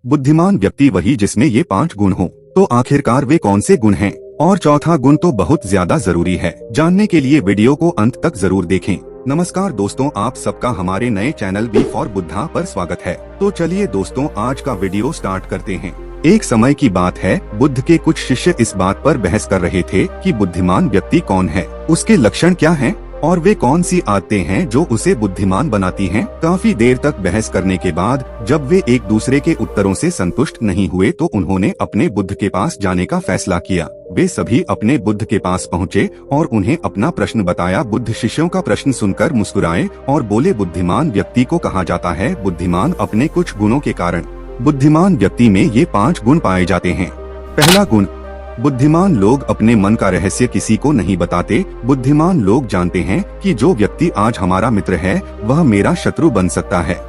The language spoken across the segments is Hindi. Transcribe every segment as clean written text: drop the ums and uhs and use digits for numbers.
बुद्धिमान व्यक्ति वही जिसमें ये 5 गुण हो। तो आखिरकार वे कौन से गुण हैं? और चौथा गुण तो बहुत ज्यादा जरूरी है। जानने के लिए वीडियो को अंत तक जरूर देखें। नमस्कार दोस्तों, आप सबका हमारे नए चैनल बी फॉर बुद्धा पर स्वागत है। तो चलिए दोस्तों, आज का वीडियो स्टार्ट करते हैं। एक समय की बात है, बुद्ध के कुछ शिष्य इस बात पर बहस कर रहे थे कि बुद्धिमान व्यक्ति कौन है, उसके लक्षण क्या हैं और वे कौन सी आदतें हैं जो उसे बुद्धिमान बनाती हैं। काफी देर तक बहस करने के बाद जब वे एक दूसरे के उत्तरों से संतुष्ट नहीं हुए तो उन्होंने अपने बुद्ध के पास जाने का फैसला किया। वे सभी अपने बुद्ध के पास पहुँचे और उन्हें अपना प्रश्न बताया। बुद्ध शिष्यों का प्रश्न सुनकर मुस्कुराए और बोले, बुद्धिमान व्यक्ति को कहा जाता है बुद्धिमान अपने कुछ गुणों के कारण। बुद्धिमान व्यक्ति में ये 5 गुण पाए जाते हैं। पहला गुण, बुद्धिमान लोग अपने मन का रहस्य किसी को नहीं बताते। बुद्धिमान लोग जानते हैं कि जो व्यक्ति आज हमारा मित्र है वह मेरा शत्रु बन सकता है,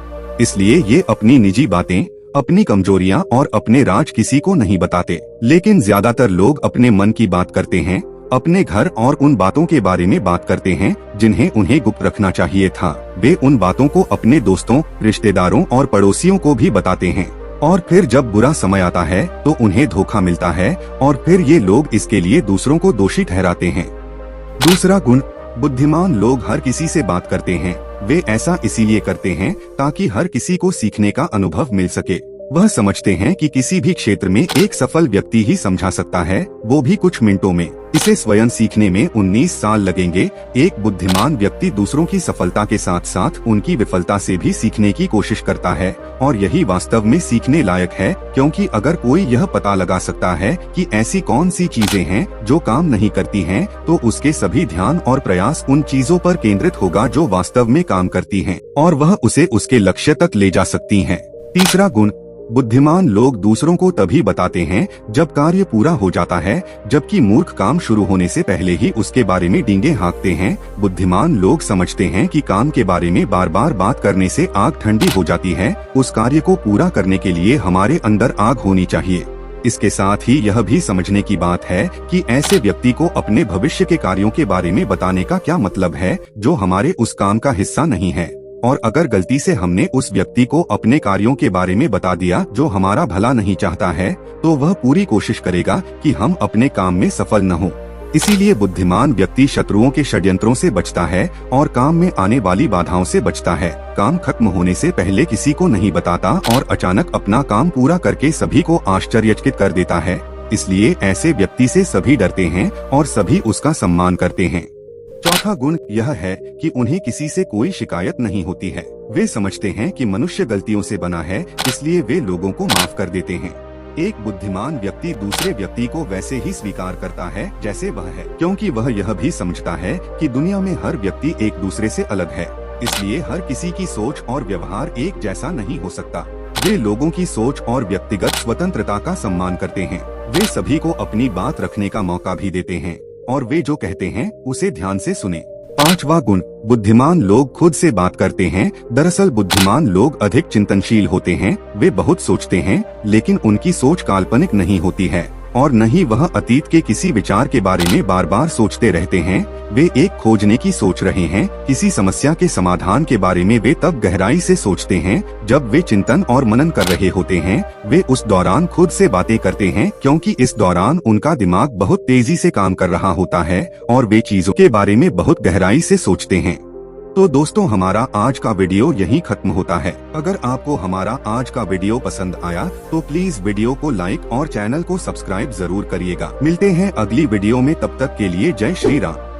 इसलिए ये अपनी निजी बातें, अपनी कमजोरियां और अपने राज किसी को नहीं बताते। लेकिन ज्यादातर लोग अपने मन की बात करते हैं, अपने घर और उन बातों के बारे में बात करते हैं जिन्हें उन्हें गुप्त रखना चाहिए था। वे उन बातों को अपने दोस्तों, रिश्तेदारों और पड़ोसियों को भी बताते हैं और फिर जब बुरा समय आता है तो उन्हें धोखा मिलता है और फिर ये लोग इसके लिए दूसरों को दोषी ठहराते हैं। दूसरा गुण, बुद्धिमान लोग हर किसी से बात करते हैं। वे ऐसा इसीलिए करते हैं ताकि हर किसी को सीखने का अनुभव मिल सके। वह समझते हैं कि किसी भी क्षेत्र में एक सफल व्यक्ति ही समझा सकता है, वो भी कुछ मिनटों में। इसे स्वयं सीखने में 19 साल लगेंगे। एक बुद्धिमान व्यक्ति दूसरों की सफलता के साथ साथ उनकी विफलता से भी सीखने की कोशिश करता है और यही वास्तव में सीखने लायक है, क्योंकि अगर कोई यह पता लगा सकता है कि ऐसी कौन सी चीजें हैं जो काम नहीं करती हैं, तो उसके सभी ध्यान और प्रयास उन चीजों पर केंद्रित होगा जो वास्तव में काम करती हैं और वह उसे उसके लक्ष्य तक ले जा सकती हैं। तीसरा गुण, बुद्धिमान लोग दूसरों को तभी बताते हैं जब कार्य पूरा हो जाता है, जबकि मूर्ख काम शुरू होने से पहले ही उसके बारे में डींगे हाँकते हैं। बुद्धिमान लोग समझते हैं कि काम के बारे में बार बार बात करने से आग ठंडी हो जाती है। उस कार्य को पूरा करने के लिए हमारे अंदर आग होनी चाहिए। इसके साथ ही यह भी समझने की बात है कि ऐसे व्यक्ति को अपने भविष्य के कार्यों के बारे में बताने का क्या मतलब है जो हमारे उस काम का हिस्सा नहीं है। और अगर गलती से हमने उस व्यक्ति को अपने कार्यों के बारे में बता दिया जो हमारा भला नहीं चाहता है, तो वह पूरी कोशिश करेगा कि हम अपने काम में सफल न हो। इसीलिए बुद्धिमान व्यक्ति शत्रुओं के षड्यंत्रों से बचता है और काम में आने वाली बाधाओं से बचता है। काम खत्म होने से पहले किसी को नहीं बताता और अचानक अपना काम पूरा करके सभी को आश्चर्यचकित कर देता है। इसलिए ऐसे व्यक्ति से सभी डरते हैं और सभी उसका सम्मान करते हैं। चौथा गुण यह है कि उन्हें किसी से कोई शिकायत नहीं होती है। वे समझते हैं कि मनुष्य गलतियों से बना है, इसलिए वे लोगों को माफ कर देते हैं। एक बुद्धिमान व्यक्ति दूसरे व्यक्ति को वैसे ही स्वीकार करता है जैसे वह है, क्योंकि वह यह भी समझता है कि दुनिया में हर व्यक्ति एक दूसरे से अलग है, इसलिए हर किसी की सोच और व्यवहार एक जैसा नहीं हो सकता। वे लोगों की सोच और व्यक्तिगत स्वतंत्रता का सम्मान करते हैं। वे सभी को अपनी बात रखने का मौका भी देते हैं और वे जो कहते हैं उसे ध्यान से सुने। पांचवा गुण, बुद्धिमान लोग खुद से बात करते हैं। दरअसल बुद्धिमान लोग अधिक चिंतनशील होते हैं। वे बहुत सोचते हैं, लेकिन उनकी सोच काल्पनिक नहीं होती है और न ही वह अतीत के किसी विचार के बारे में बार बार सोचते रहते हैं। वे एक खोजने की सोच रहे हैं। किसी समस्या के समाधान के बारे में वे तब गहराई से सोचते हैं जब वे चिंतन और मनन कर रहे होते हैं। वे उस दौरान खुद से बातें करते हैं, क्योंकि इस दौरान उनका दिमाग बहुत तेजी से काम कर रहा होता है और वे चीजों के बारे में बहुत गहराई से सोचते हैं। तो दोस्तों, हमारा आज का वीडियो यहीं खत्म होता है। अगर आपको हमारा आज का वीडियो पसंद आया तो प्लीज वीडियो को लाइक और चैनल को सब्सक्राइब जरूर करिएगा। मिलते हैं अगली वीडियो में, तब तक के लिए जय श्री राम।